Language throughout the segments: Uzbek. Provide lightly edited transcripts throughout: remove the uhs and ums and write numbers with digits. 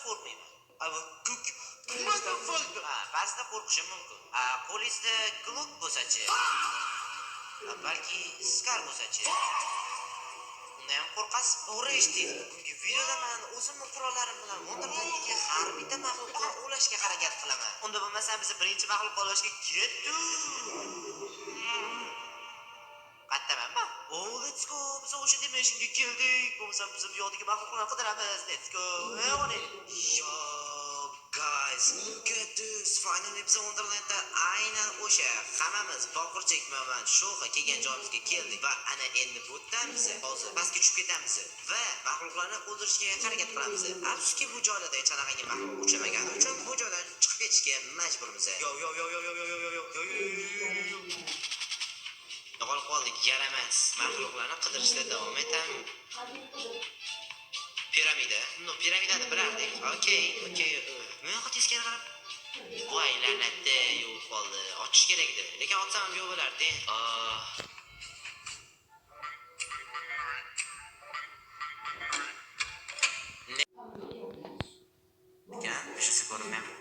qo'rqmayman. Nimadan foyda? Ba'zida qo'rqishim mumkin. Qo'lingizda Glock bo'lsa-chi? Balki Scar bo'lsa-chi? Unda ham qo'rqasiz. To'g'ri eshitdingiz. Bugungi videoda men o'zimning qurollarim bilan Wonderlanddagi har bitta maxluqni ovlashga harakat qilaman. Unda bo'lmasa biz birinchi maxluq ovlashga ketdik. Qattamanmi? Oh, let's go. Biz o'sha dimensionga keldik. Bo'lmasa biz bu yoqdagi maxluqlarni qidiramiz. Let's go. Yo, guys, look at this. Finally biz Wonderlandda aynan o'sha hammamiz boqirchak moment sho'xa kelgan joyimizga keldik va ana endi bu yerdan biz hozir pastga tushib ketamiz va maxluqlarni o'ldirishga harakat qilamiz. Afsuski bu joylarda hech qanaqangi maxluq uchramagani uchun bu joydan chiqib ketishga majburmiz. Yo. Yo'qolib qoldik, yaramas. Maxluqlarni qidirishda davom etamiz. Piramida. Piramidani bilardik. Okey. Men teskari qarab. Voy la'natda yo'q qoldi. Ochish kerak edi. Lekin ochsam ham yo'q bo'lardi. Lekin shisi ko'rinmayapti.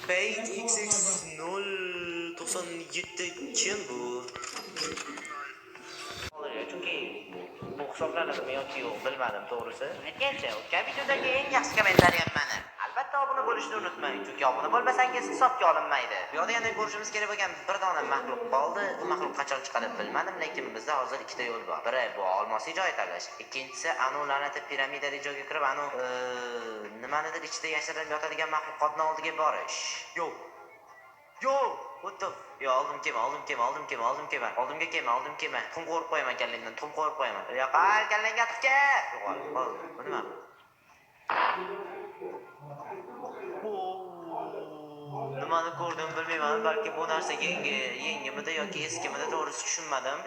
Page XX097 kim bu? Chunki bu hisoblanadimi yoki yo'q bilmadim to'g'risi. Aytgancha, o'tgan videodagi eng yaxshi kommentariyam mana. Albatta obuna bo'lishni unutmang, chunki obuna bo'lmasangiz hisobga olinmaydi. Bu yerda yana ko'rishimiz kerak bo'lgan bir dona maxluq qoldi. Bu maxluq qachon chiqadi bilmadim, lekin bizda hozir ikkita yo'l bor. Biri bu olmosiy joy tanlash, ikkinchisi anu la'nati piramidali joyga kirib anu nimanidir ichida yashirinib yotadigan maxluqotni oldiga borish. Yo'q. What the? Yo, oldim kema. Oldimga kema. Tuxum qo'yib qo'yaman kallamdan, Yo'q, kallangga tutga. Yo'q, bu nima? Nimani ko'rdim bilmayman, balki bu narsa yengimida yoki eskimida to'g'risi tushunmadim.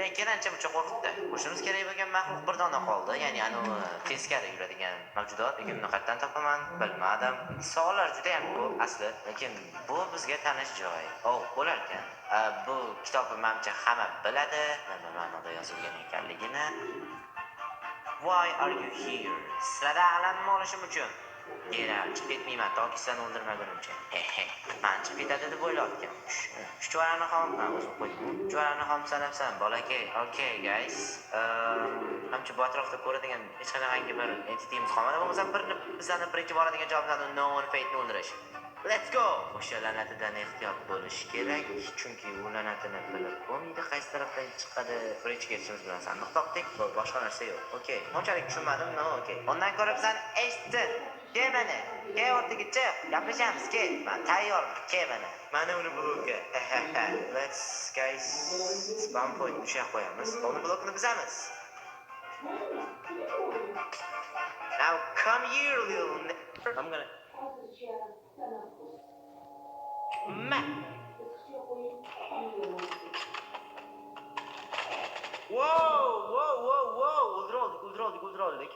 Lekin ancha-muncha qo'rqitdi. O'shimiz kerak bo'lgan maxluq bir dona qoldi, ya'ni anu teskari yuradigan mavjudot. Lekin uni qayerdan topaman bilmadim. Savollar juda ham ko'p asli, lekin bu bizga tanish joy. Bo'lar ekan. Bu kitobni menimcha hamma biladi, nima ma'noda yozilgan ekanligini. Why are you here? Sizlarda alamni olishim uchun. Chiqib ketmayman, toki sizlarni o'ldirmagunimcha. Men chiqib ketadi deb o'ylayotganmish. Chuchvarani ham sanabsan, bolakay. Okay, guys. Hamchi bu atrofda ko'radigan hech qanaqangi bir entitimiz qolmadi. Bo'lmasa bizlarni birinchi boradigan joyimizdan no one fate'ni o'ldirish. Let's go. O'sha la'natidan ehtiyot bo'lish kerak, chunki u la'natini bilib bo'lmaydi, qaysi tarafdan chiqadi. Birinchi ketishimiz bilan sandiq topdik, boshqa narsa yo'q. Okay. Unchalik tushunmadim, no, okay. Ondan ko'ra bizdan eshitdi. Kemani, o'rtaga chiq, gaplashamiz, men tayyorman, kemani. Mana uni blokka. Let's guys, spam point usha qo'yamiz. Uni blokni buzamiz. Now come here, little I'm gonna Whoa. O'ldiroldik.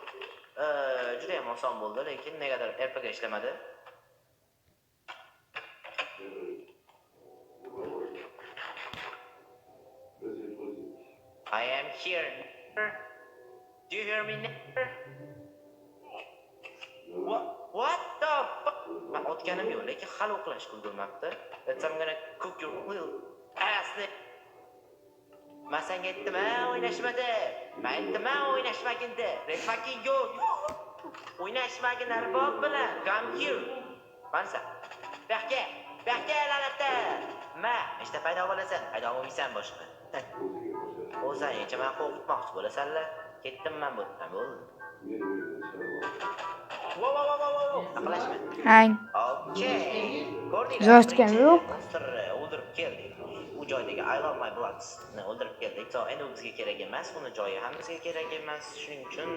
Juda ham oson bo'ldi, lekin negadir RPG ishlamadi. I am here. Do you hear me? What the fuck? Men otganim yo'q, lekin hali o'qlash kuldirmabdi. I'm gonna cook your little ass. Men senga aytdim, o'ynashmadi. Men aytdim, o'ynashmagin deb. Let's fucking go. O'ynashmagin arbob bilan. Come here. Mansa. Baxga la'natda. Ishda paydo bo'lasan, paydo bo'lmaysan boshqa. O'zingcha men qo'rqitmoqchi bo'lasanlar. Ketdim men bu yerdan, bo'ldi. Whoa. Aqlashma. Hang. Okay. Ko'rdinglar. Jo'shgan yo'q. O'ldirib keldik. Bu joydagi I love my blocks ni o'ldirib keldik. Endi u bizga kerak emas, uni joyi ham bizga kerak emas. Shuning uchun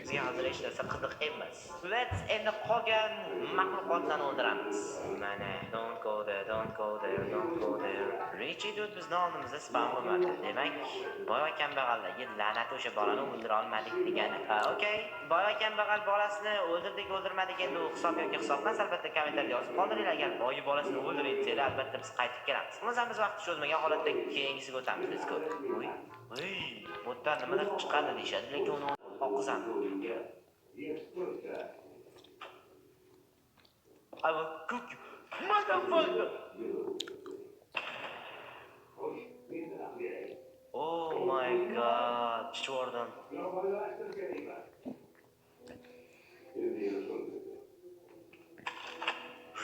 bizga hozir hech narsa qiziq emas. Let's endi qolgan maxluqotlarni o'ldiramiz. Mana, don't go there. Richie dude bizni oldimizda spam bo'lmadi. Demak, boy va kambag'allarga la'nat o'sha bolani o'ldira olmadik degani. Okay. Boy va kambag'al bolasini o'ldirmadik endi u hisob yoki hisob emas, albatta kommentariyada yozib qoldiringlar. Agar boy bolasini o'ldirib desanglar, albatta biz qaytib kelamiz. Biz vaqt cho'zmagan holatda keyingisiga o'tamiz. Let's go. Bu yerdan nimalar chiqadi deyshadi, lekin uni oqizam. I will cook you, motherfucker. Oh my god, Jordan.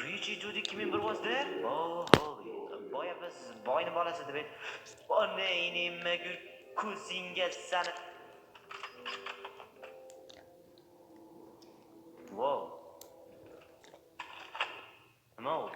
Richie Judy kimin was there? Oh, holy. Boya biz boyni bolasi deb. Onayning magul ko'zingga sani. Wow. Nima u?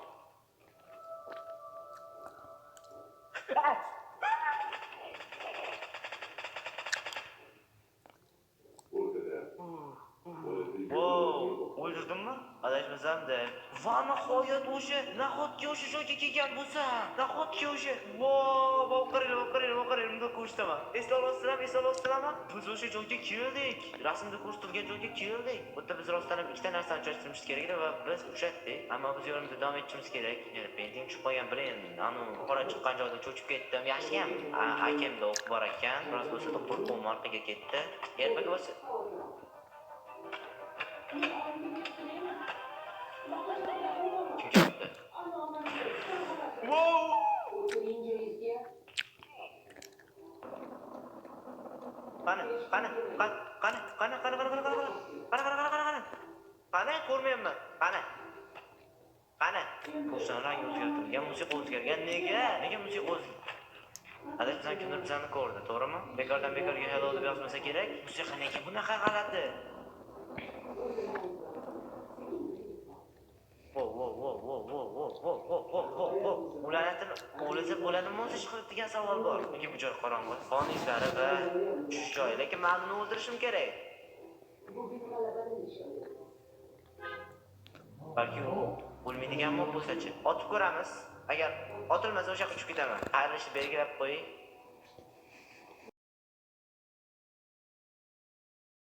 Wow, o'ldirdimmi? Adashmasam-da. Va nihoyat o'sha, nahotki o'sha joyga kelgan bo'lsa, nahotki o'sha, voy, qarang, bunda ko'rsataman. Eslolsizlarmi? Biz o'sha joyga keldik. Rasmda ko'rsatilgan joyga keldik. Bu yerda biz rostdan ham ikkita narsani uchrashtirishimiz kerak edi va biz uchratdik. Ammo biz yo'limizda davom etishimiz kerak. Yana painting tushib qolgan, bilen, qora chiqqan joyda cho'chib ketdim. Yaxshiyam, akamda o'qib bor ekan. Biroz bo'lsa qo'rquvim orqaga ketdi. Ertaga bo'lsa Wow! Qani, ko'rmayapman. Qani. Ko'rsan rangi o'zgartirilgan, musiqa o'zgargan. Nega musiqa o'zgargan? Adashmasam kimdir bizani ko'rdi, to'g'rimi? Bekordan bekorga hello deb yozmasa kerak. Musiqa nega bunaqa g'alati? Ularni o'lsa bo'ladimi o'zi chiqib degan savol bor. Nega bu joy qorong'i? Qon izlari va tushish joyi, lekin men uni o'ldirishim kerak. Balki u o'lmaydigan mob bo'lsa-chi? Otib ko'ramiz. Agar otilmasa o'sha uchib ketaman. Xayrlashib belgilab qo'ying.